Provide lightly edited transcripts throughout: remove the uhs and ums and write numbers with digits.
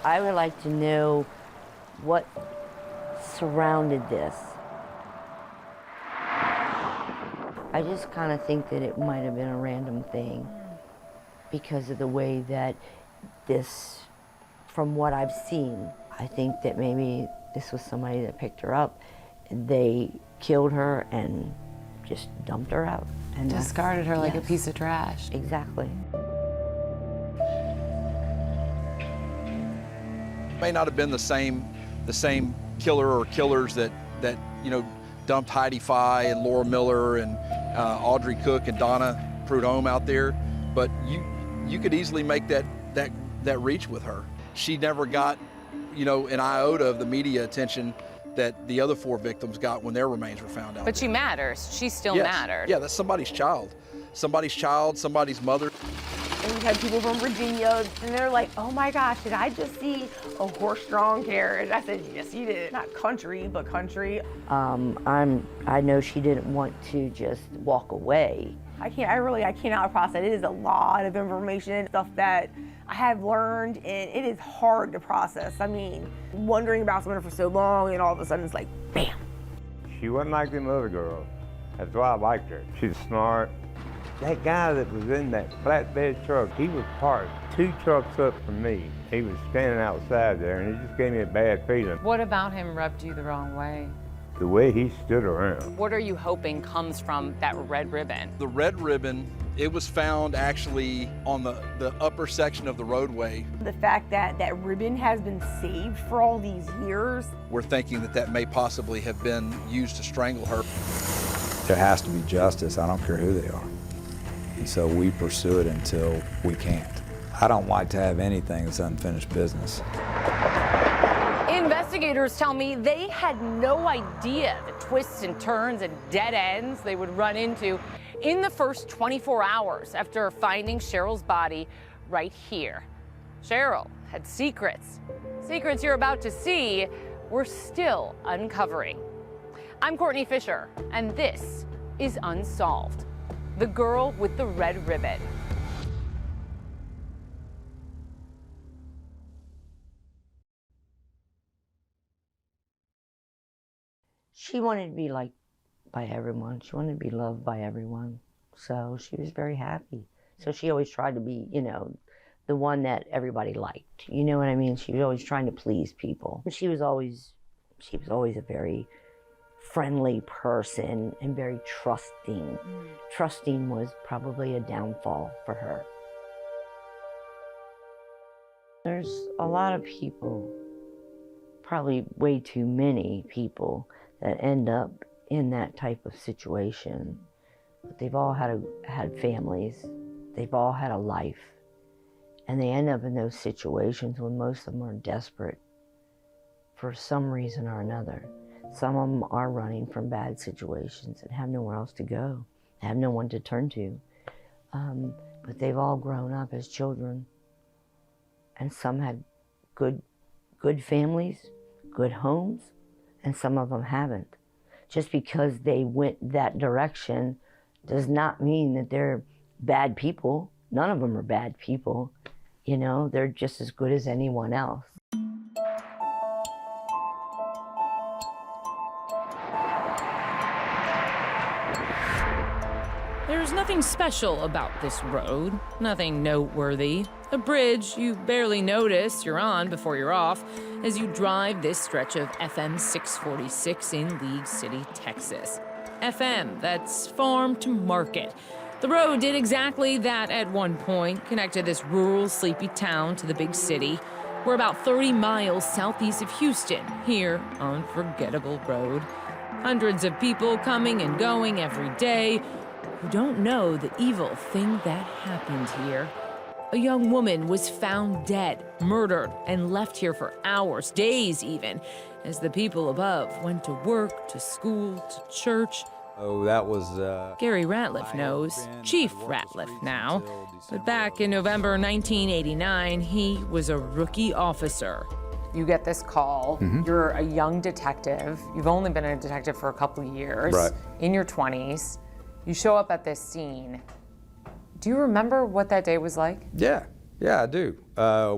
I would like to know what surrounded this. I just kind of think that it might have been a random thing because of the way that this, from what I've seen, I think that maybe this was somebody that picked her up. They killed her and just dumped her out. And discarded her like a piece of trash. Exactly. May not have been the same killer or killers that dumped Heidi Fye and Laura Miller and Audrey Cook and Donna Prudhomme out there, but you could easily make that reach with her. She never got an iota of the media attention that the other 4 victims got when their remains were found out. But she matters. She still mattered. Yeah, that's somebody's child, somebody's mother. And we had people from Virginia, and they're like, oh my gosh, did I just see a horse-drawn carriage? I said, yes, you did. Not country, but country. I know she didn't want to just walk away. I cannot process it. It is a lot of information, stuff that I have learned, and it is hard to process. I mean, wondering about someone for so long, and all of a sudden it's like, bam. She wasn't like them other girls. That's why I liked her. She's smart. That guy that was in that flatbed truck, he was parked 2 trucks up from me. He was standing outside there, and it just gave me a bad feeling. What about him rubbed you the wrong way? The way he stood around. What are you hoping comes from that red ribbon? The red ribbon, it was found actually on the upper section of the roadway. The fact that that ribbon has been saved for all these years. We're thinking that may possibly have been used to strangle her. There has to be justice, I don't care who they are. And so we pursue it until we can't. I don't like to have anything that's unfinished business. Investigators tell me they had no idea the twists and turns and dead ends they would run into in the first 24 hours after finding Cheryl's body right here. Cheryl had secrets. Secrets you're about to see we're still uncovering. I'm Courtney Fisher, and this is Unsolved. The girl with the red ribbon. She wanted to be liked by everyone. She wanted to be loved by everyone. So she was very happy. So she always tried to be, the one that everybody liked. You know what I mean? She was always trying to please people. She was always a very friendly person and very trusting. Trusting was probably a downfall for her. There's a lot of people, probably way too many people, that end up in that type of situation. But they've all had families, they've all had a life, and they end up in those situations when most of them are desperate for some reason or another. Some of them are running from bad situations and have nowhere else to go, have no one to turn to. But they've all grown up as children, and some had good families, good homes, and some of them haven't. Just because they went that direction does not mean that they're bad people. None of them are bad people. They're just as good as anyone else. There's nothing special about this road, nothing noteworthy. A bridge you barely notice you're on before you're off as you drive this stretch of FM 646 in League City, Texas. FM, that's farm to market. The road did exactly that at one point, connected this rural, sleepy town to the big city. We're about 30 miles southeast of Houston, here on Forgettable Road. Hundreds of people coming and going every day who don't know the evil thing that happened here. A young woman was found dead, murdered, and left here for hours, days even, as the people above went to work, to school, to church. Oh, that was... Gary Ratliff knows, Chief Ratliff now. But back in November 1989, he was a rookie officer. You get this call, you're a young detective, you've only been a detective for a couple of years, Right. In your 20s. You show up at this scene. Do you remember what that day was like? Yeah, I do.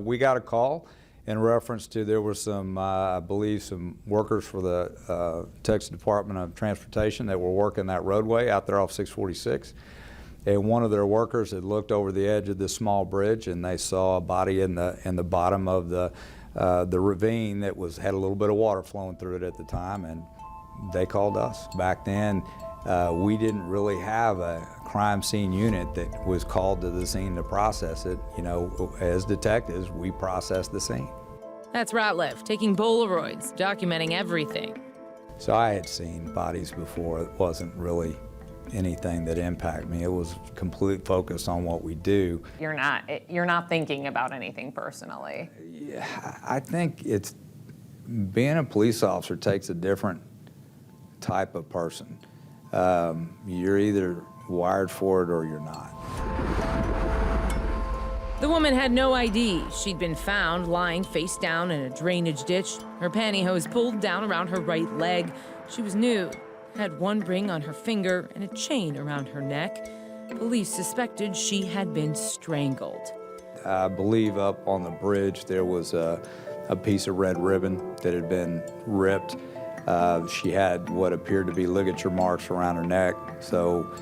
We got a call, in reference to there were some, I believe, some workers for the Texas Department of Transportation that were working that roadway out there off 646. And one of their workers had looked over the edge of this small bridge, and they saw a body in the bottom of the ravine that had a little bit of water flowing through it at the time, and they called us. Back then, we didn't really have a crime scene unit that was called to the scene to process it. You know, as detectives, we processed the scene. That's Ratliff taking Polaroids, documenting everything. So I had seen bodies before. It wasn't really anything that impacted me. It was complete focus on what we do. You're not thinking about anything personally. Yeah, I think it's being a police officer takes a different type of person. You're either wired for it or you're not. The woman had no ID. She'd been found lying face down in a drainage ditch, her pantyhose pulled down around her right leg. She was nude, had one ring on her finger and a chain around her neck. Police suspected she had been strangled. I believe up on the bridge there was a piece of red ribbon that had been ripped. She had what appeared to be ligature marks around her neck, so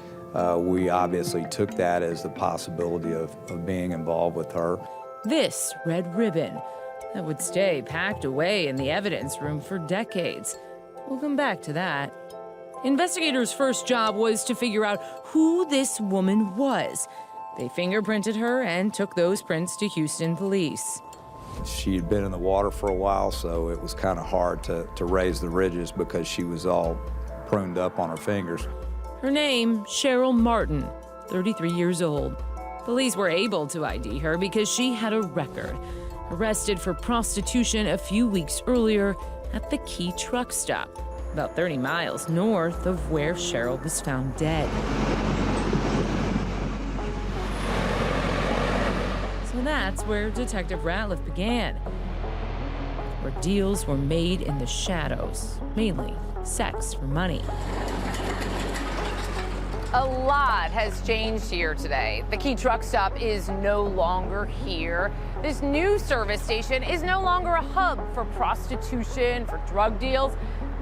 we obviously took that as the possibility of being involved with her. This red ribbon that would stay packed away in the evidence room for decades. We'll come back to that. Investigators' first job was to figure out who this woman was. They fingerprinted her and took those prints to Houston police. She had been in the water for a while, so it was kind of hard to raise the ridges because she was all pruned up on her fingers. Her name, Cheryl Martin, 33 years old. Police were able to ID her because she had a record. Arrested for prostitution a few weeks earlier at the Key truck stop, about 30 miles north of where Cheryl was found dead. So that's where Detective Ratliff began, where deals were made in the shadows, mainly sex for money. A lot has changed here today. The Key truck stop is no longer here. This new service station is no longer a hub for prostitution, for drug deals,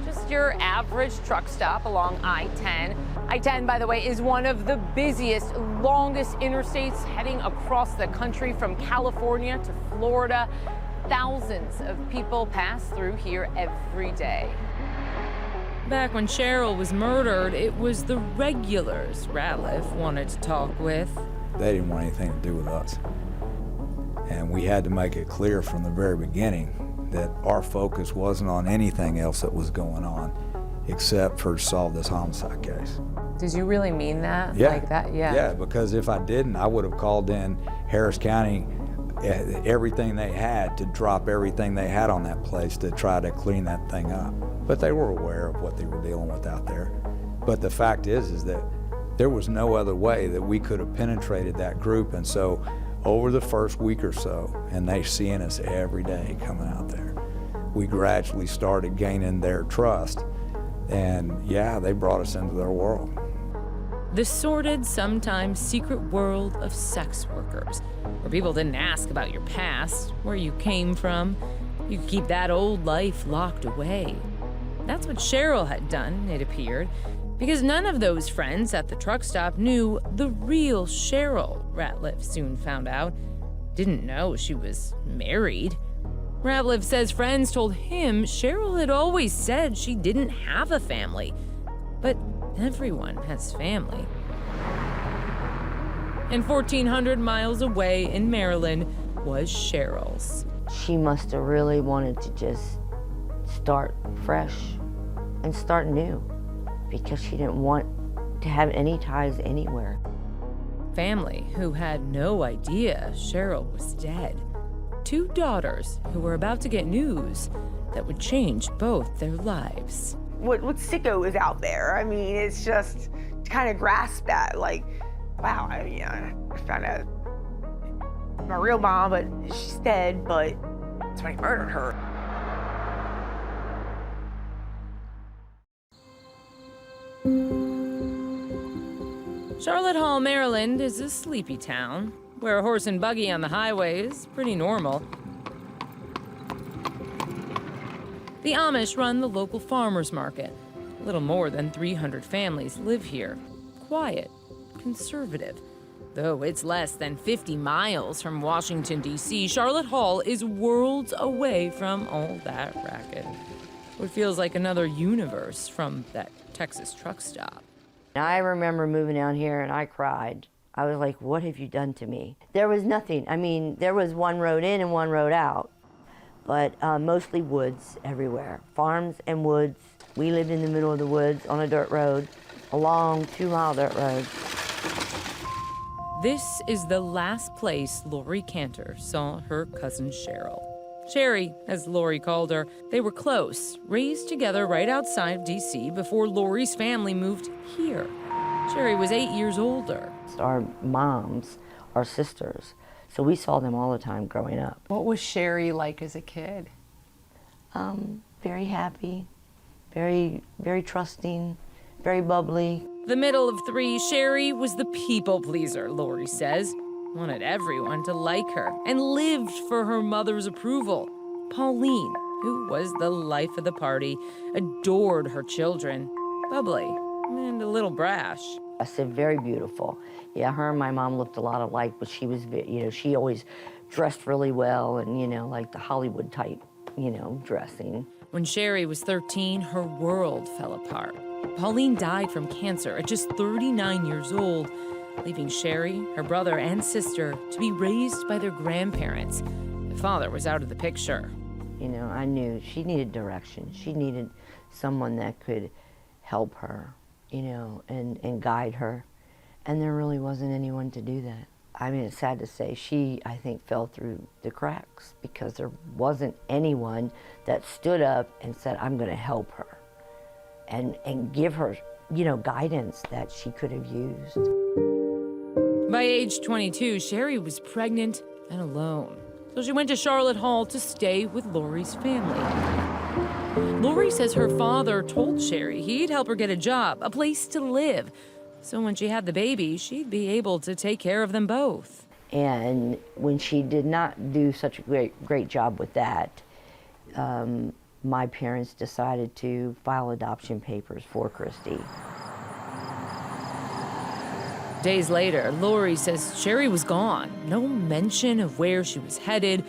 just your average truck stop along I-10. I-10, by the way, is one of the busiest, longest interstates heading across the country from California to Florida. Thousands of people pass through here every day. Back when Cheryl was murdered, it was the regulars Ratliff wanted to talk with. They didn't want anything to do with us. And we had to make it clear from the very beginning that our focus wasn't on anything else that was going on except for to solve this homicide case. Did you really mean that? Yeah. Like that? Yeah. Yeah, because if I didn't, I would have called in Harris County, everything they had, to drop everything they had on that place to try to clean that thing up. But they were aware of what they were dealing with out there. But the fact is that there was no other way that we could have penetrated that group. And so over the first week or so, and they seeing us every day coming out there, we gradually started gaining their trust. And yeah, they brought us into their world. The sordid, sometimes secret world of sex workers, where people didn't ask about your past, where you came from. You could keep that old life locked away. That's what Cheryl had done, it appeared, because none of those friends at the truck stop knew the real Cheryl, Ratliff soon found out. Didn't know she was married. Ratliff says friends told him Cheryl had always said she didn't have a family. But everyone has family. And 1,400 miles away in Maryland was Cheryl's. She must have really wanted to just start fresh and start new because she didn't want to have any ties anywhere. Family who had no idea Cheryl was dead. 2 daughters who were about to get news that would change both their lives. What sicko is out there? I mean, it's just to kind of grasp that, like, wow, I found out my real mom, but she's dead, but somebody murdered her. Charlotte Hall, Maryland is a sleepy town where a horse and buggy on the highway is pretty normal. The Amish run the local farmers market. A little more than 300 families live here. Quiet, conservative. Though it's less than 50 miles from Washington, D.C., Charlotte Hall is worlds away from all that racket. It feels like another universe from that Texas truck stop. I remember moving down here and I cried. I was like, what have you done to me? There was nothing. I mean, there was one road in and one road out, but mostly woods everywhere. Farms and woods. We lived in the middle of the woods on a dirt road, a long 2-mile dirt road. This is the last place Lori Cantor saw her cousin Cheryl. Sherry, as Lori called her, they were close, raised together right outside D.C. before Lori's family moved here. Sherry was 8 years older. Our moms, our sisters, so we saw them all the time growing up. What was Sherry like as a kid? Very happy, very, very trusting, very bubbly. The middle of three, Sherry was the people pleaser, Lori says. Wanted everyone to like her and lived for her mother's approval. Pauline, who was the life of the party, adored her children. Bubbly and a little brash. I said, very beautiful. Yeah, her and my mom looked a lot alike, but she was, she always dressed really well and, like the Hollywood type, dressing. When Sherry was 13, her world fell apart. Pauline died from cancer at just 39 years old, leaving Sherry, her brother, and sister to be raised by their grandparents. The father was out of the picture. I knew she needed direction. She needed someone that could help her, and guide her. And there really wasn't anyone to do that. I mean, it's sad to say, she, I think, fell through the cracks because there wasn't anyone that stood up and said, I'm going to help her and give her, guidance that she could have used. By age 22, Sherry was pregnant and alone. So she went to Charlotte Hall to stay with Lori's family. Lori says her father told Sherry he'd help her get a job, a place to live. So when she had the baby, she'd be able to take care of them both. And when she did not do such a great job with that, my parents decided to file adoption papers for Christy. Days later, Lori says Sherry was gone. No mention of where she was headed.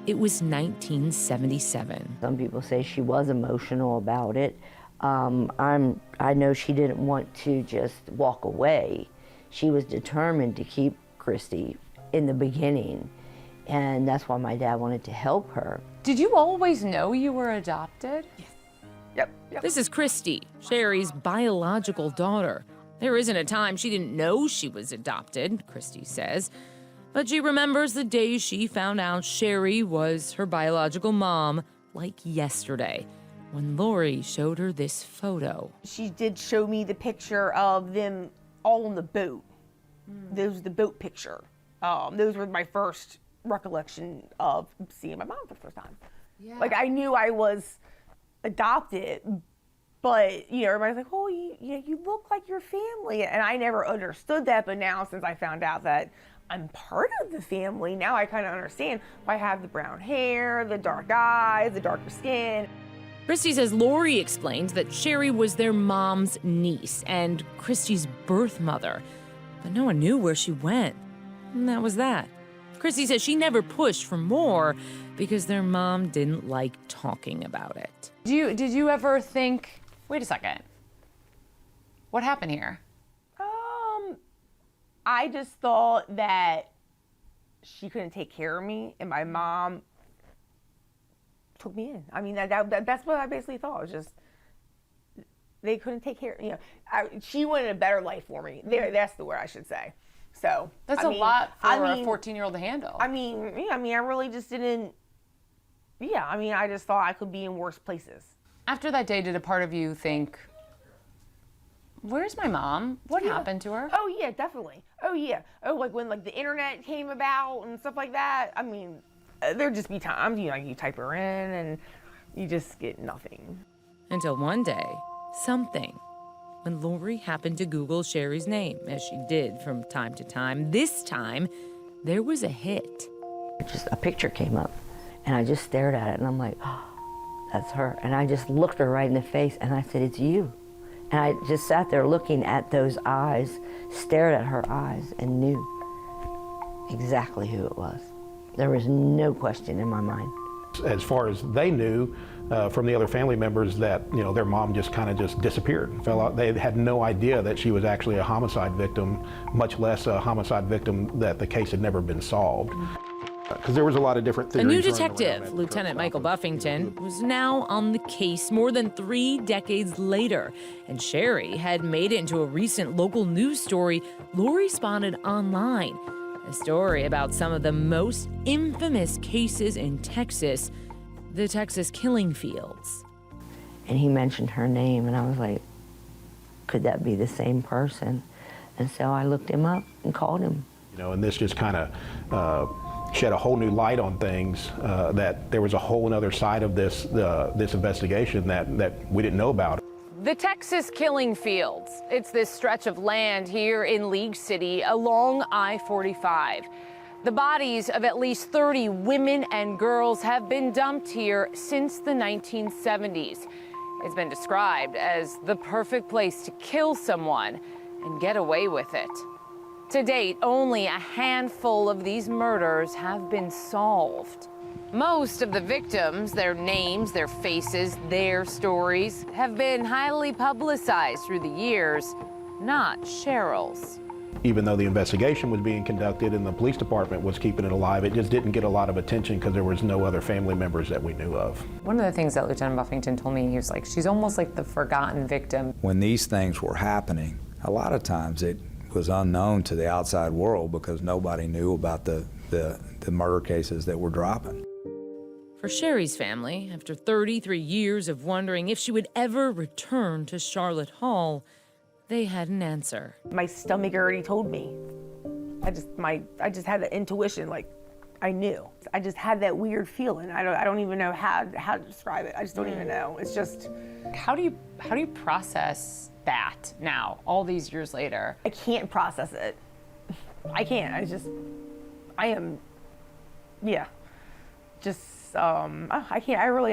It was 1977. Some people say she was emotional about it. I know she didn't want to just walk away. She was determined to keep Christy in the beginning, and that's why my dad wanted to help her. Did you always know you were adopted? Yep. This is Christy, Sherry's biological daughter. There isn't a time she didn't know she was adopted, Christy says. But she remembers the day she found out Sherry was her biological mom, like yesterday, when Lori showed her this photo. She did show me the picture of them all on the boat. Those was the boat picture. Those were my first recollection of seeing my mom for the first time. Yeah. Like, I knew I was adopted, but, everybody's like, oh, you look like your family. And I never understood that, but now since I found out that I'm part of the family, now I kind of understand why I have the brown hair, the dark eyes, the darker skin. Christy says Lori explained that Sherry was their mom's niece and Christy's birth mother, but no one knew where she went. And that was that. Christy says she never pushed for more because their mom didn't like talking about it. Did you ever think, wait a second, what happened here? I just thought that she couldn't take care of me, and my mom took me in. I mean, that's what I basically thought. It was just, they couldn't take care, she wanted a better life for me. That's the word I should say. So that's a lot for a 14-year-old to handle. I really just didn't. I just thought I could be in worse places. After that day, did a part of you think, where's my mom? What happened to her? Oh yeah, definitely. Oh yeah. Oh, like when the internet came about and stuff like that. I mean, there'd just be times you type her in and you just get nothing. Until one day, something. When Lori happened to Google Sherry's name, as she did from time to time, this time, there was a hit. Just a picture came up, and I just stared at it, and I'm like, oh, that's her. And I just looked her right in the face and I said, it's you. And I just sat there looking at those eyes, stared at her eyes, and knew exactly who it was. There was no question in my mind. As far as they knew from the other family members, that their mom just kind of just disappeared, fell out. They had no idea that she was actually a homicide victim, much less a homicide victim that the case had never been solved. Because there was a lot of different theories. A new detective, Lieutenant Michael Buffington, was now on the case more than 3 decades later. And Sherry had made it into a recent local news story Lori spotted online. A story about some of the most infamous cases in Texas, the Texas killing fields. And he mentioned her name, and I was like, could that be the same person? And so I looked him up and called him. And this just kind of shed a whole new light on things, that there was a whole other side of this investigation that we didn't know about. The Texas killing fields. It's this stretch of land here in League City along I-45. The bodies of at least 30 women and girls have been dumped here since the 1970s. It's been described as the perfect place to kill someone and get away with it. To date, only a handful of these murders have been solved. Most of the victims, their names, their faces, their stories, have been highly publicized through the years, not Cheryl's. Even though the investigation was being conducted and the police department was keeping it alive, it just didn't get a lot of attention because there was no other family members that we knew of. One of the things that Lieutenant Buffington told me, he was like, she's almost like the forgotten victim. When these things were happening, a lot of times it was unknown to the outside world because nobody knew about the murder cases that were dropping. For Sherry's family, after 33 years of wondering if she would ever return to Charlotte Hall, they had an answer. My stomach already told me. I just had the intuition, like I knew. I just had that weird feeling. I don't even know how to describe it. I just don't even know. It's just. How do you process that now, all these years later? I can't process it. I can't. I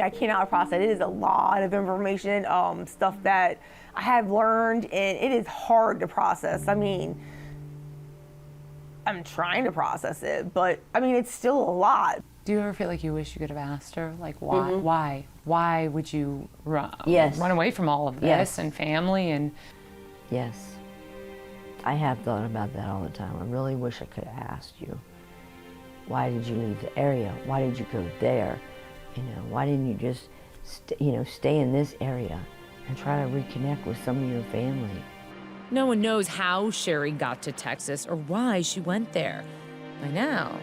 cannot process it. It is a lot of information, stuff that I have learned, and it is hard to process. I mean, I'm trying to process it, but I mean, it's still a lot. Do you ever feel like you wish you could have asked her, like, why? Mm-hmm. Why would you run away from all of this and family and? Yes, I have thought about that all the time. I really wish I could have asked you. Why did you leave the area? Why did you go there? Why didn't you just, stay in this area and try to reconnect with some of your family? No one knows how Sherry got to Texas or why she went there. By now,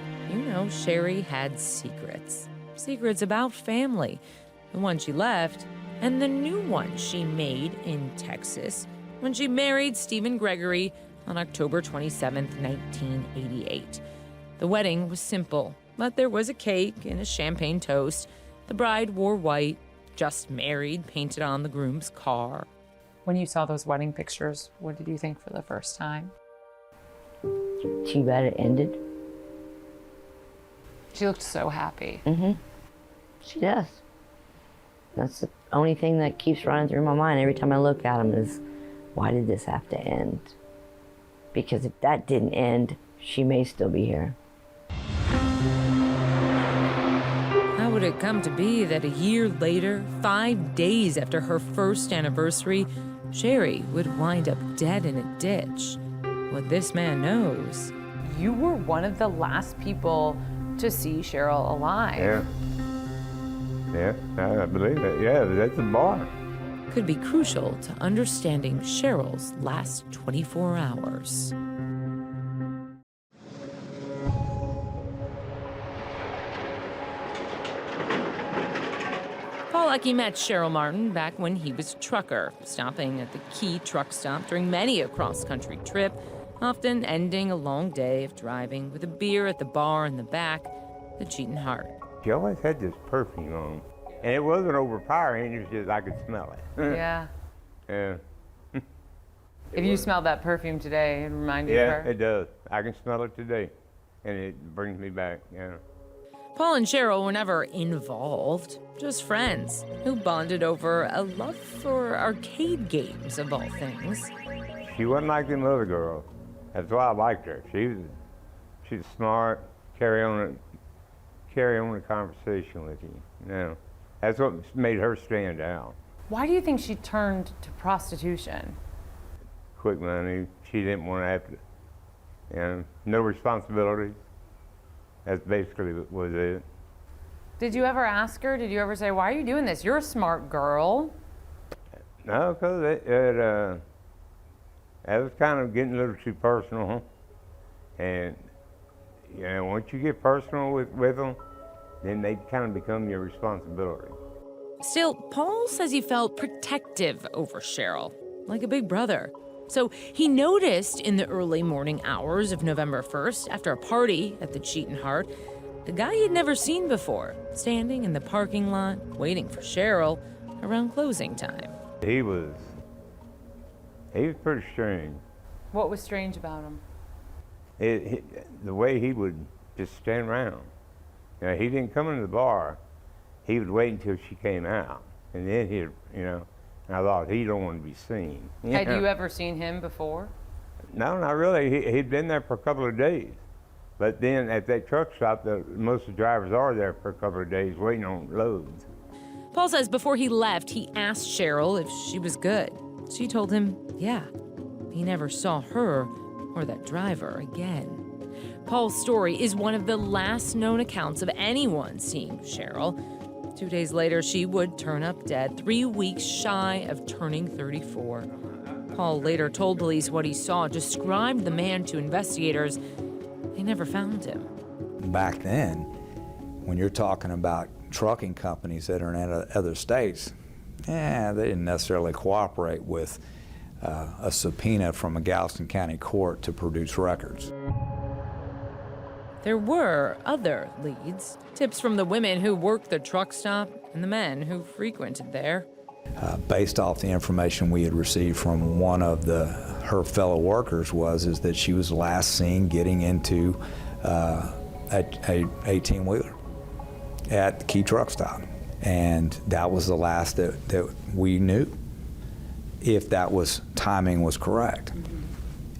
Sherry had secrets. Secrets about family. The one she left and the new one she made in Texas when she married Stephen Gregory on October 27, 1988. The wedding was simple, but there was a cake and a champagne toast. The bride wore white, just married, painted on the groom's car. When you saw those wedding pictures, what did you think for the first time? Too bad it ended. She looked so happy. Mm-hmm. She does. That's the only thing that keeps running through my mind every time I look at him is, why did this have to end? Because if that didn't end, she may still be here. How would it come to be that a year later, 5 days after her first anniversary, Sherry would wind up dead in a ditch? What this man knows. You were one of the last people to see Cheryl alive. Yeah, I believe it. Yeah, that's a bar. Could be crucial to understanding Cheryl's last 24 hours. Paul Leckie met Cheryl Martin back when he was a trucker, stopping at the Key truck stop during many a cross-country trip, often ending a long day of driving with a beer at the bar in the back, the Cheatin' Heart. She always had this perfume on, and it wasn't overpowering, it was just I could smell it. Yeah. Yeah. If you smelled that perfume today, it reminded you of her? Yeah, it does. I can smell it today, and it brings me back, yeah. Paul and Cheryl were never involved, just friends who bonded over a love for arcade games, of all things. She wasn't like them other girls. That's why I liked her. She's smart, carry on the conversation with you. You know, that's what made her stand out. Why do you think she turned to prostitution? Quick money. She didn't want to have to, you know, no responsibility. That's basically what was it. Did you ever ask her? Did you ever say, why are you doing this? You're a smart girl. No, because that was kind of getting a little too personal. And, you know, once you get personal with them, then they kind of become your responsibility. Still, Paul says he felt protective over Cheryl, like a big brother. So he noticed in the early morning hours of November 1st, after a party at the Cheat and Heart, the guy he had never seen before, standing in the parking lot, waiting for Cheryl around closing time. He was pretty strange. What was strange about him? The way he would just stand around. You know, he didn't come into the bar. He would wait until she came out, and then he'd, you know, and I thought, he don't want to be seen. Had you ever seen him before? No, not really. He'd been there for a couple of days. But then at that truck stop, most of the drivers are there for a couple of days waiting on loads. Paul says before he left, he asked Cheryl if she was good. She told him, yeah. He never saw her or that driver again. Paul's story is one of the last known accounts of anyone seeing Cheryl. 2 days later, she would turn up dead, 3 weeks shy of turning 34. Paul later told police what he saw, described the man to investigators. They never found him. Back then, when you're talking about trucking companies that are in other states, they didn't necessarily cooperate with a subpoena from a Galveston County court to produce records. There were other leads, tips from the women who worked the truck stop and the men who frequented there. Based off the information we had received from one of her fellow workers is that she was last seen getting into a 18-wheeler at the Key truck stop. And that was the last that we knew, if timing was correct.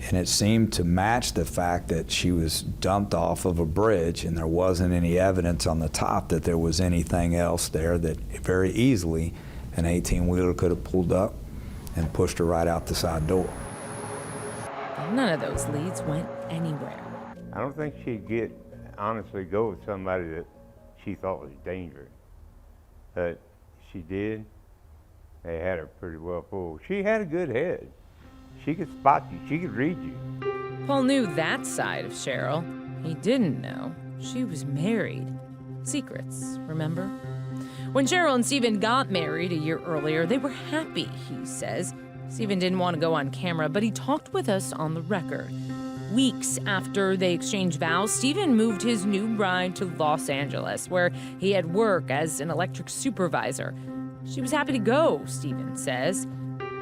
And it seemed to match the fact that she was dumped off of a bridge and there wasn't any evidence on the top that there was anything else there, that very easily an 18-wheeler could have pulled up and pushed her right out the side door. None of those leads went anywhere. I don't think she'd honestly go with somebody that she thought was dangerous. But she did. They had her pretty well fooled. She had a good head. She could spot you. She could read you. Paul knew that side of Cheryl. He didn't know she was married. Secrets, remember? When Cheryl and Stephen got married a year earlier, they were happy, he says. Stephen didn't want to go on camera, but he talked with us on the record. Weeks after they exchanged vows, Stephen moved his new bride to Los Angeles, where he had work as an electric supervisor. She was happy to go, Stephen says.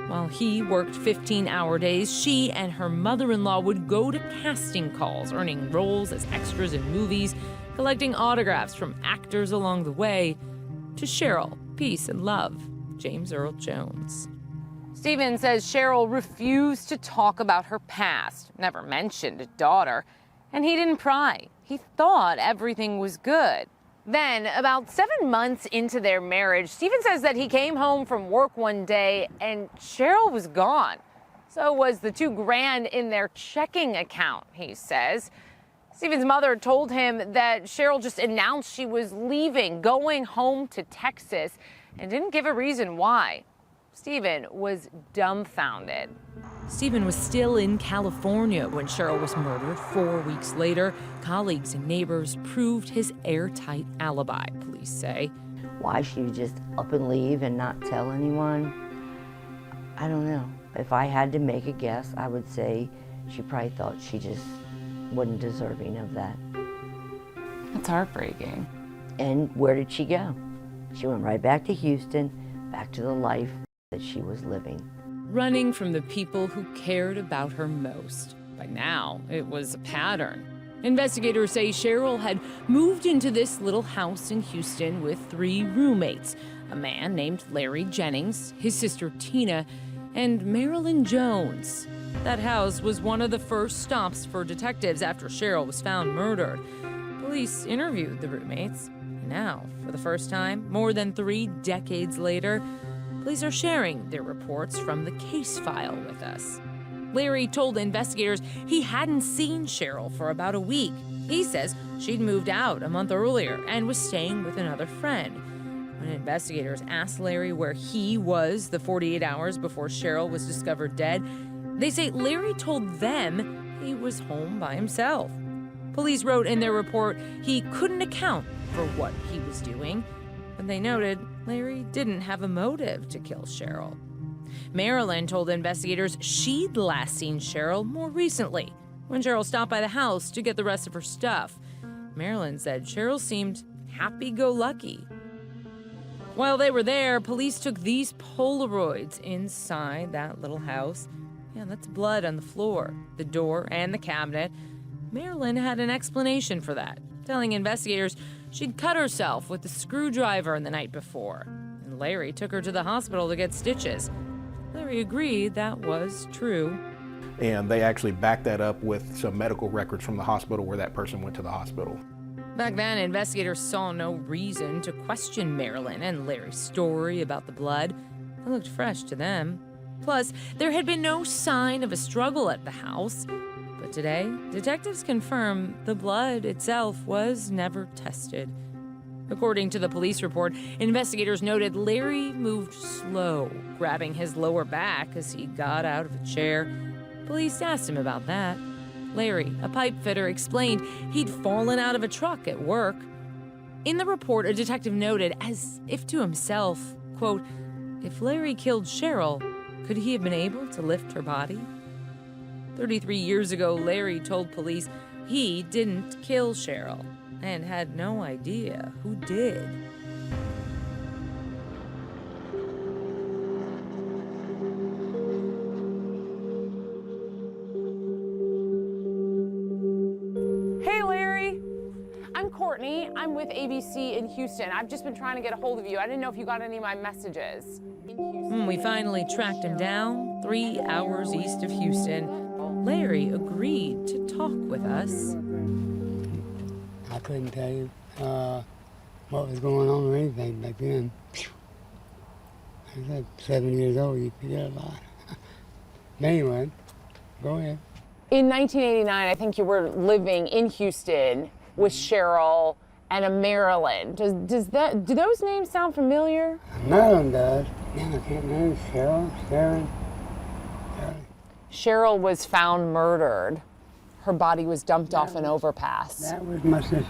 While he worked 15-hour days, she and her mother-in-law would go to casting calls, earning roles as extras in movies, collecting autographs from actors along the way. To Cheryl, peace and love, James Earl Jones. Stephen says Cheryl refused to talk about her past, never mentioned a daughter, and he didn't pry. He thought everything was good. Then, about 7 months into their marriage, Stephen says that he came home from work one day and Cheryl was gone. So was the $2,000 in their checking account, he says. Stephen's mother told him that Cheryl just announced she was leaving, going home to Texas, and didn't give a reason why. Stephen was dumbfounded. Stephen was still in California when Cheryl was murdered 4 weeks later. Colleagues and neighbors proved his airtight alibi, police say. Why she would just up and leave and not tell anyone, I don't know. If I had to make a guess, I would say she probably thought she just wasn't deserving of that. That's heartbreaking. And where did she go? She went right back to Houston, back to the life that she was living. Running from the people who cared about her most. By now, it was a pattern. Investigators say Cheryl had moved into this little house in Houston with 3 roommates, a man named Larry Jennings, his sister Tina, and Marilyn Jones. That house was one of the first stops for detectives after Cheryl was found murdered. Police interviewed the roommates. And now, for the first time, more than 3 decades later, police are sharing their reports from the case file with us. Larry told investigators he hadn't seen Cheryl for about a week. He says she'd moved out a month earlier and was staying with another friend. When investigators asked Larry where he was the 48 hours before Cheryl was discovered dead, they say Larry told them he was home by himself. Police wrote in their report he couldn't account for what he was doing, but they noted Larry didn't have a motive to kill Cheryl. Marilyn told investigators she'd last seen Cheryl more recently, when Cheryl stopped by the house to get the rest of her stuff. Marilyn said Cheryl seemed happy-go-lucky. While they were there, police took these Polaroids inside that little house. Yeah, that's blood on the floor, the door, and the cabinet. Marilyn had an explanation for that, telling investigators she'd cut herself with a screwdriver the night before, and Larry took her to the hospital to get stitches. Larry agreed that was true. And they actually backed that up with some medical records from the hospital where that person went to the hospital. Back then, investigators saw no reason to question Marilyn and Larry's story about the blood. It looked fresh to them. Plus, there had been no sign of a struggle at the house. But today, detectives confirm the blood itself was never tested. According to the police report, investigators noted Larry moved slow, grabbing his lower back as he got out of a chair. Police asked him about that. Larry, a pipe fitter, explained he'd fallen out of a truck at work. In the report, a detective noted, as if to himself, quote, "If Larry killed Cheryl, could he have been able to lift her body?" 33 years ago, Larry told police he didn't kill Cheryl and had no idea who did. Hey, Larry. I'm Courtney. I'm with ABC in Houston. I've just been trying to get a hold of you. I didn't know if you got any of my messages. We finally tracked him down 3 hours east of Houston. Larry agreed to talk with us. I couldn't tell you what was going on or anything back then. I was like 7 years old, you forget about it. But anyway, go ahead. In 1989, I think you were living in Houston with Cheryl and a Marilyn. Do those names sound familiar? Marilyn does. Yeah, I can't remember. Cheryl. Cheryl was found murdered. Her body was dumped off an overpass. That was my sister,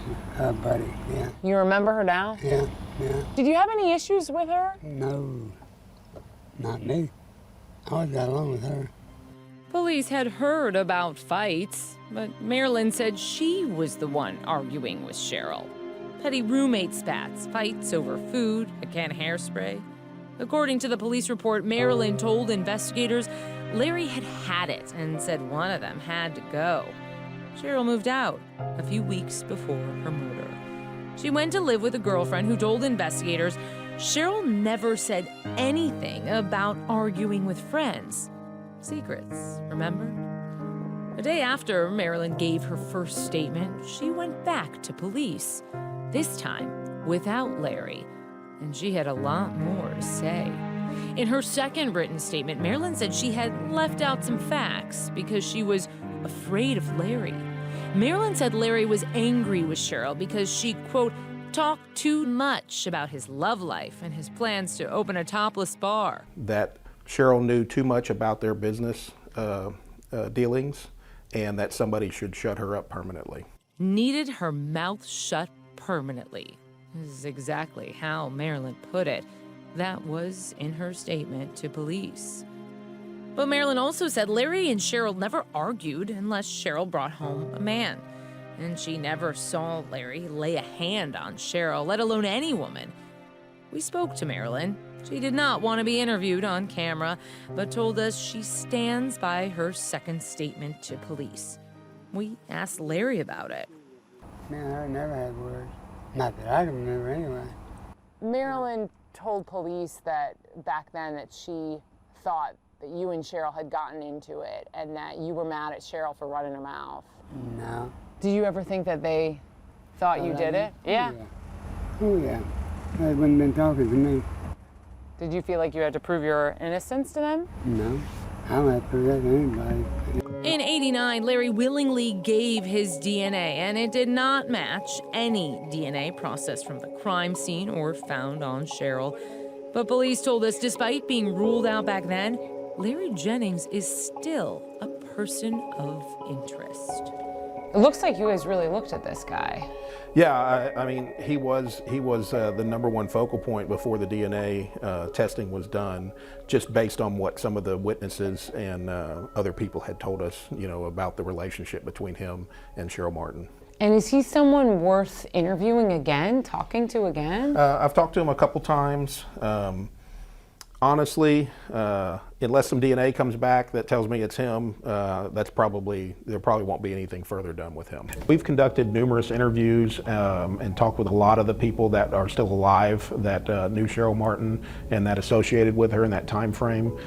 buddy, yeah. You remember her now? Yeah. Did you have any issues with her? No, not me. I always got along with her. Police had heard about fights, but Marilyn said she was the one arguing with Cheryl. Petty roommate spats, fights over food, a can of hairspray. According to the police report, Marilyn told investigators Larry had it and said one of them had to go. Cheryl moved out a few weeks before her murder. She went to live with a girlfriend who told investigators Cheryl never said anything about arguing with friends. Secrets, remember? A day after Marilyn gave her first statement, she went back to police, this time without Larry, and she had a lot more to say. In her second written statement, Marilyn said she had left out some facts because she was afraid of Larry. Marilyn said Larry was angry with Cheryl because she, quote, talked too much about his love life and his plans to open a topless bar. That Cheryl knew too much about their business dealings and that somebody should shut her up permanently. Needed her mouth shut permanently. This is exactly how Marilyn put it. That was in her statement to police. But Marilyn also said Larry and Cheryl never argued unless Cheryl brought home a man. And she never saw Larry lay a hand on Cheryl, let alone any woman. We spoke to Marilyn. She did not want to be interviewed on camera, but told us she stands by her second statement to police. We asked Larry about it. Man, I never had words. Not that I can remember anyway. Marilyn told police that back then that she thought that you and Cheryl had gotten into it and that you were mad at Cheryl for running her mouth. No. Did you ever think that they thought you did it? Yeah. Oh, yeah. They wouldn't have been talking to me. Did you feel like you had to prove your innocence to them? No. I don't have to prove that to anybody. In '89, Larry willingly gave his DNA, and it did not match any DNA processed from the crime scene or found on Cheryl. But police told us despite being ruled out back then, Larry Jennings is still a person of interest. It looks like you guys really looked at this guy. Yeah, I mean, he was the #1 focal point before the DNA testing was done, just based on what some of the witnesses and other people had told us, you know, about the relationship between him and Cheryl Martin. And is he someone worth interviewing again, talking to again? I've talked to him a couple times. Honestly, unless some DNA comes back that tells me it's him, there probably won't be anything further done with him. We've conducted numerous interviews and talked with a lot of the people that are still alive that knew Cheryl Martin and that associated with her in that time frame.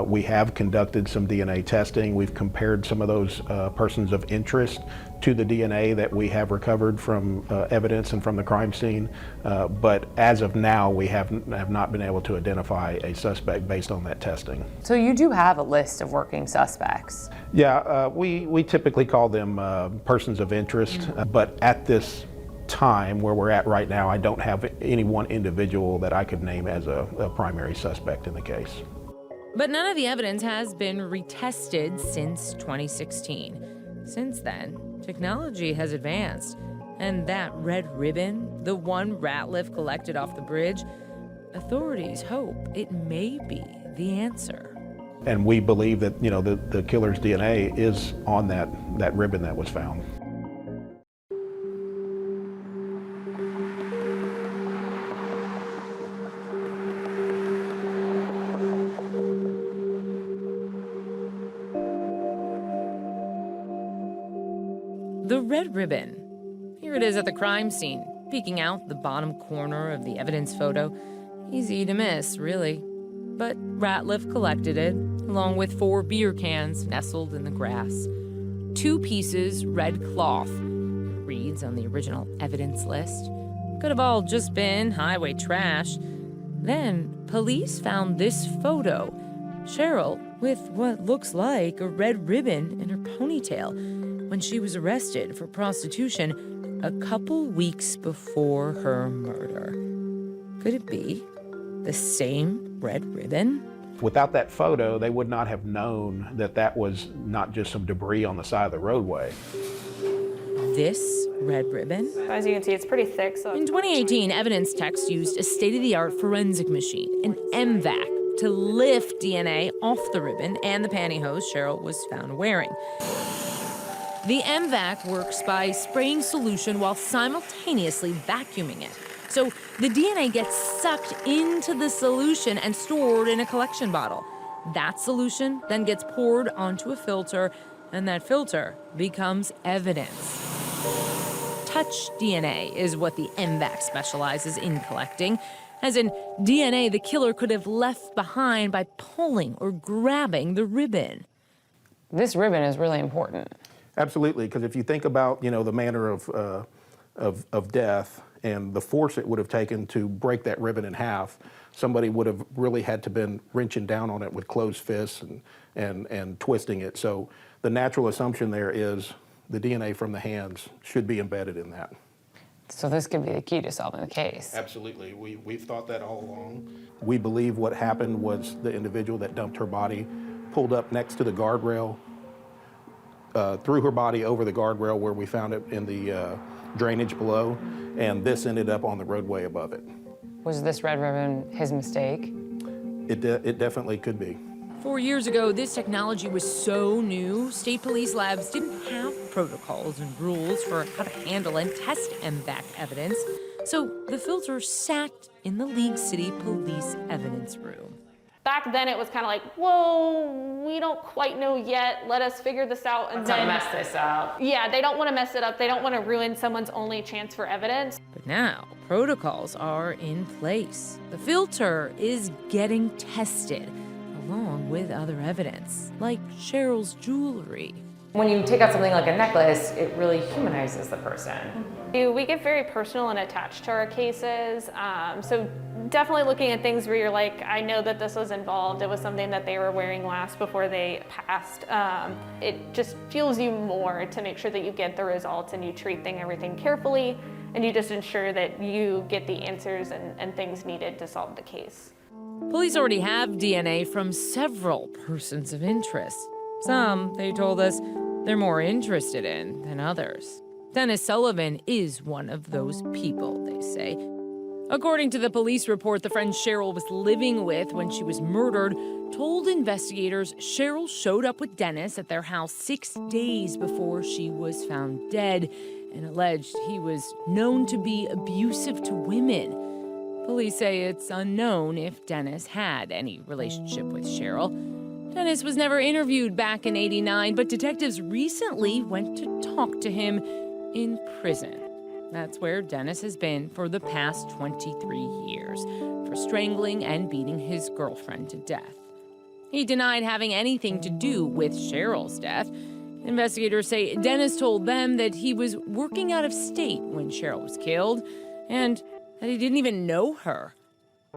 We have conducted some DNA testing. We've compared some of those persons of interest to the DNA that we have recovered from evidence and from the crime scene. But as of now, we have not been able to identify a suspect based on that testing. So you do have a list of working suspects? Yeah, we typically call them persons of interest, but at this time where we're at right now, I don't have any one individual that I could name as a primary suspect in the case. But none of the evidence has been retested since 2016. Since then, technology has advanced, and that red ribbon, the one Ratliff collected off the bridge, authorities hope it may be the answer. And we believe that, you know, the killer's DNA is on that ribbon that was found. The red ribbon. Here it is at the crime scene, peeking out the bottom corner of the evidence photo. Easy to miss, really. But Ratliff collected it, along with 4 beer cans nestled in the grass. 2 pieces red cloth. It reads on the original evidence list. Could have all just been highway trash. Then police found this photo. Cheryl with what looks like a red ribbon in her ponytail when she was arrested for prostitution a couple weeks before her murder. Could it be the same red ribbon? Without that photo, they would not have known that that was not just some debris on the side of the roadway. This red ribbon? As you can see, it's pretty thick. So in 2018, evidence techs used a state-of-the-art forensic machine, an MVAC, to lift DNA off the ribbon and the pantyhose Cheryl was found wearing. The MVAC works by spraying solution while simultaneously vacuuming it. So the DNA gets sucked into the solution and stored in a collection bottle. That solution then gets poured onto a filter, and that filter becomes evidence. Touch DNA is what the MVAC specializes in collecting, as in DNA the killer could have left behind by pulling or grabbing the ribbon. This ribbon is really important. Absolutely, because if you think about, you know, the manner of death and the force it would have taken to break that ribbon in half, somebody would have really had to been wrenching down on it with closed fists and twisting it. So the natural assumption there is the DNA from the hands should be embedded in that. So this could be the key to solving the case. Absolutely, we've thought that all along. We believe what happened was the individual that dumped her body pulled up next to the guardrail, threw her body over the guardrail where we found it in the drainage below, and this ended up on the roadway above it. Was this red ribbon his mistake? It definitely could be. 4 years ago, this technology was so new, state police labs didn't have protocols and rules for how to handle and test MVAC evidence, so the filter sat in the League City Police evidence room. Back then it was kind of like, whoa, we don't quite know yet. Let us figure this out. And Let's not mess this up. Yeah, they don't want to mess it up. They don't want to ruin someone's only chance for evidence. But now, protocols are in place. The filter is getting tested, along with other evidence, like Cheryl's jewelry. When you take out something like a necklace, it really humanizes the person. We get very personal and attached to our cases. So definitely looking at things where you're like, I know that this was involved. It was something that they were wearing last before they passed. It just fuels you more to make sure that you get the results and you treat everything carefully, and you just ensure that you get the answers and things needed to solve the case. Police already have DNA from several persons of interest. Some, they told us, they're more interested in than others. Dennis Sullivan is one of those people, they say. According to the police report, the friend Cheryl was living with when she was murdered told investigators Cheryl showed up with Dennis at their house 6 days before she was found dead and alleged he was known to be abusive to women. Police say it's unknown if Dennis had any relationship with Cheryl. Dennis was never interviewed back in '89, but detectives recently went to talk to him in prison. That's where Dennis has been for the past 23 years, for strangling and beating his girlfriend to death. He denied having anything to do with Cheryl's death. Investigators say Dennis told them that he was working out of state when Cheryl was killed, and that he didn't even know her.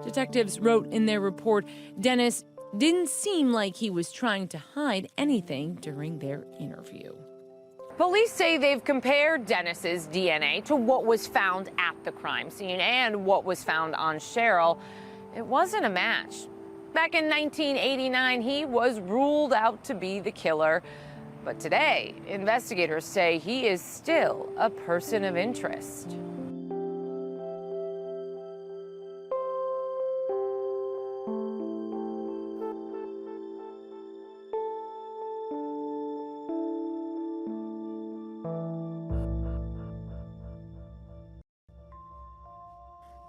Detectives wrote in their report, Dennis didn't seem like he was trying to hide anything during their interview. Police say they've compared Dennis's DNA to what was found at the crime scene and what was found on Cheryl. It wasn't a match. Back in 1989, he was ruled out to be the killer. But today, investigators say he is still a person of interest.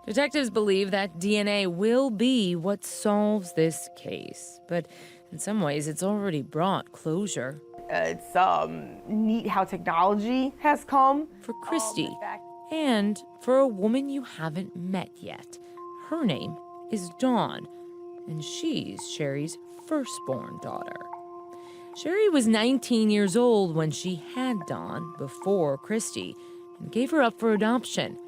Detectives believe that DNA will be what solves this case, but in some ways it's already brought closure. It's neat how technology has come. For Christy, and for a woman you haven't met yet. Her name is Dawn, and she's Sherry's firstborn daughter. Sherry was 19 years old when she had Dawn before Christy and gave her up for adoption.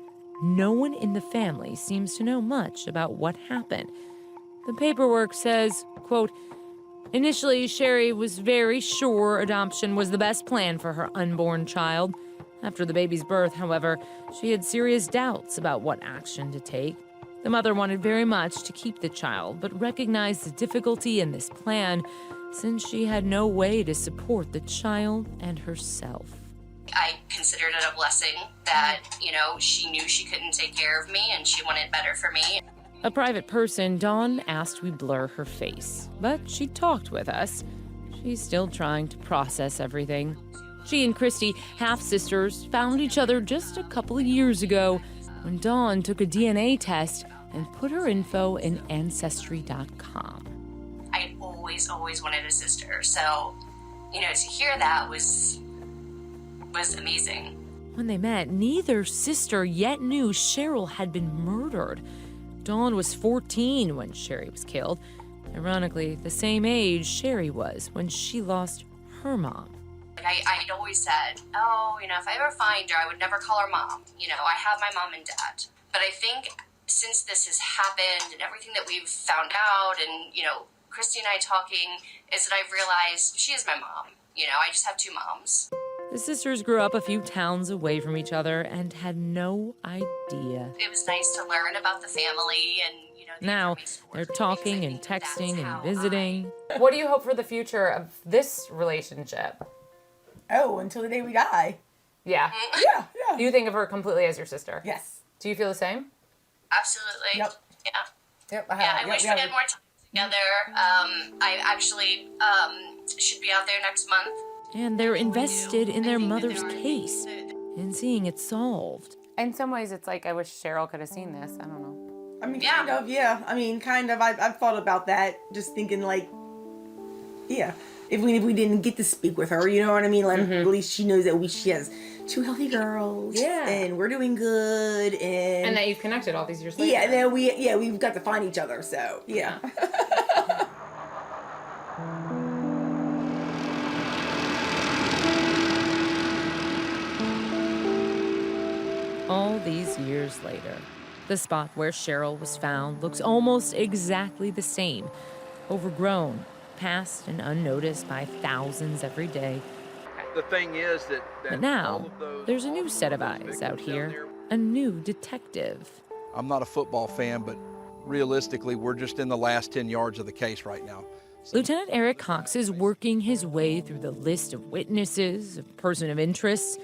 No one in the family seems to know much about what happened. The paperwork says, quote, initially, Sherry was very sure adoption was the best plan for her unborn child. After the baby's birth, however, she had serious doubts about what action to take. The mother wanted very much to keep the child, but recognized the difficulty in this plan since she had no way to support the child and herself. I considered it a blessing that, she knew she couldn't take care of me and she wanted better for me. A private person, Dawn asked we blur her face, but she talked with us. She's still trying to process everything. She and Christy, half-sisters, found each other just a couple of years ago when Dawn took a DNA test and put her info in Ancestry.com. I always wanted a sister, so, to hear that was amazing. When they met, neither sister yet knew Cheryl had been murdered. Dawn was 14 when Sherry was killed. Ironically, the same age Sherry was when she lost her mom. I'd always said, if I ever find her, I would never call her mom. I have my mom and dad. But I think since this has happened and everything that we've found out and, Christy and I talking, is that I've realized she is my mom. I just have two moms. The sisters grew up a few towns away from each other and had no idea. It was nice to learn about the family and, now they're talking and texting and visiting. What do you hope for the future of this relationship? Oh, until the day we die. Yeah. Yeah. Do you think of her completely as your sister? Yes. Do you feel the same? Absolutely. Yep. Yeah. I wish we had more time together. I actually should be out there next month. And they're invested in their mother's case and seeing it solved. In some ways, it's like I wish Cheryl could have seen this. I don't know. I mean, kind of, yeah. I mean, kind of. I've thought about that, just thinking like, yeah, if we didn't get to speak with her, you know what I mean? Like, at least she knows that she has 2 healthy girls. Yeah. And we're doing good, And that you've connected all these years later. Yeah, then we've got to find each other, so yeah. All these years later, the spot where Cheryl was found looks almost exactly the same. Overgrown, passed and unnoticed by thousands every day. The thing is that But now, there's a new set of eyes out here, a new detective. I'm not a football fan, but realistically, we're just in the last 10 yards of the case right now. Lieutenant Eric Cox is working his way through the list of witnesses, of person of interest.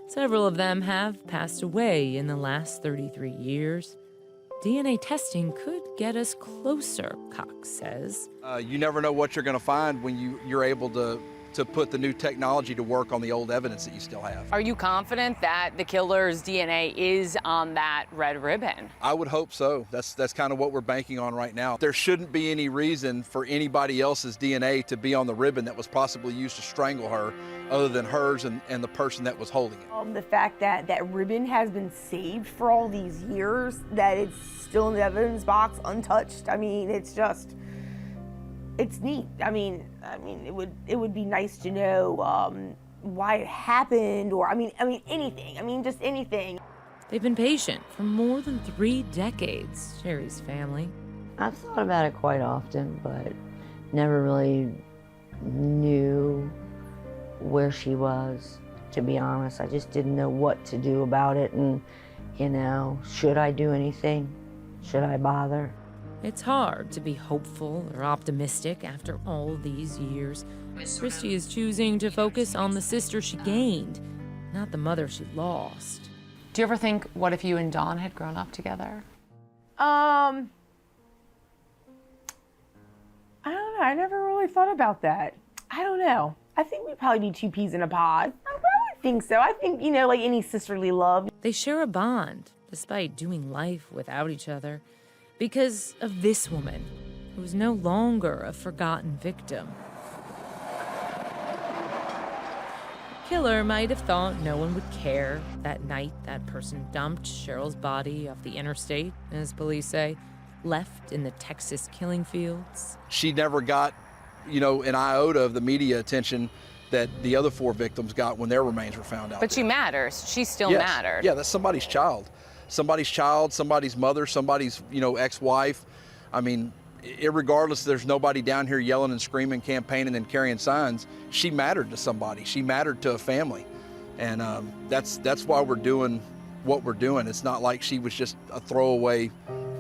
Several of them have passed away in the last 33 years. DNA testing could get us closer, Cox says. You never know what you're going to find when you're able to put the new technology to work on the old evidence that you still have. Are you confident that the killer's DNA is on that red ribbon? I would hope so. That's kind of what we're banking on right now. There shouldn't be any reason for anybody else's DNA to be on the ribbon that was possibly used to strangle her, other than hers and the person that was holding it. The fact that that ribbon has been saved for all these years, that it's still in the evidence box untouched. I mean, it's neat. I mean, it would be nice to know why it happened, or I mean anything. I mean, just anything. They've been patient for more than 3 decades, Sherry's family. I've thought about it quite often, but never really knew where she was, to be honest. I just didn't know what to do about it, and, should I do anything? Should I bother? It's hard to be hopeful or optimistic after all these years. Christy is choosing to focus on the sister she gained, not the mother she lost. Do you ever think, what if you and Dawn had grown up together? I don't know. I never really thought about that. I don't know. I think we'd probably be 2 peas in a pod. I would think so. I think, like any sisterly love. They share a bond, despite doing life without each other, because of this woman, who is no longer a forgotten victim. The killer might have thought no one would care. That night, that person dumped Cheryl's body off the interstate, as police say, left in the Texas killing fields. She never got, an iota of the media attention that the other 4 victims got when their remains were found out. But she matters. She still mattered. Yeah, that's somebody's child. Somebody's mother, somebody's, ex-wife. I mean, irregardless, there's nobody down here yelling and screaming, campaigning and carrying signs. She mattered to somebody. She mattered to a family. And that's why we're doing what we're doing. It's not like she was just a throwaway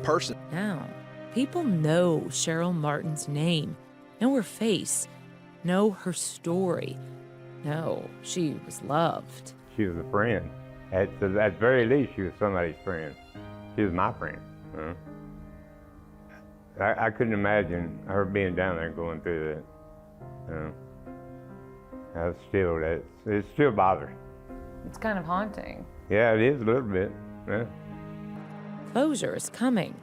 person. Now, people know Cheryl Martin's name, know her face, know her story, know she was loved. She was a friend. At the very least, she was somebody's friend. She was my friend. I couldn't imagine her being down there going through that. It still bothers. It's kind of haunting. Yeah, it is a little bit. Yeah. Closure is coming.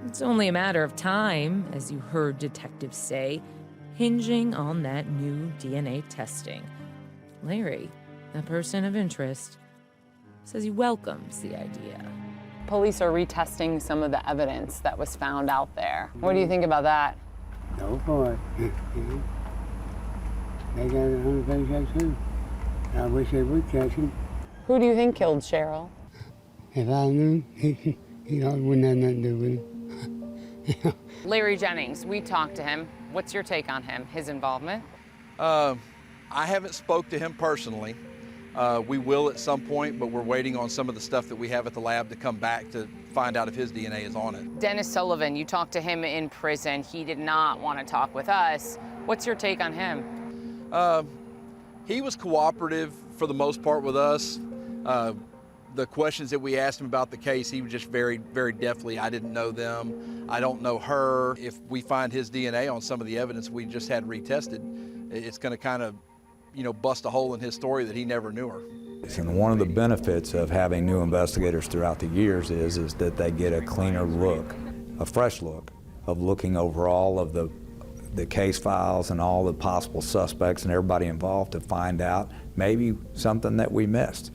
It's only a matter of time, as you heard detectives say, hinging on that new DNA testing. Larry, a person of interest, says he welcomes the idea. Police are retesting some of the evidence that was found out there. What do you think about that? Go for it. They got it on the face too. I wish they would catch him. Who do you think killed Cheryl? If I knew, he wouldn't have nothing to do with it. Larry Jennings, we talked to him. What's your take on him, his involvement? I haven't spoke to him personally. We will at some point, but we're waiting on some of the stuff that we have at the lab to come back to find out if his DNA is on it. Dennis Sullivan, you talked to him in prison. He did not want to talk with us. What's your take on him? He was cooperative for the most part with us. The questions that we asked him about the case, he was just very, very definitely, I didn't know them. I don't know her. If we find his DNA on some of the evidence we just had retested, it's going to kind of, bust a hole in his story that he never knew her. And one of the benefits of having new investigators throughout the years is that they get a cleaner look a fresh look of looking over all of the case files and all the possible suspects and everybody involved to find out maybe something that we missed.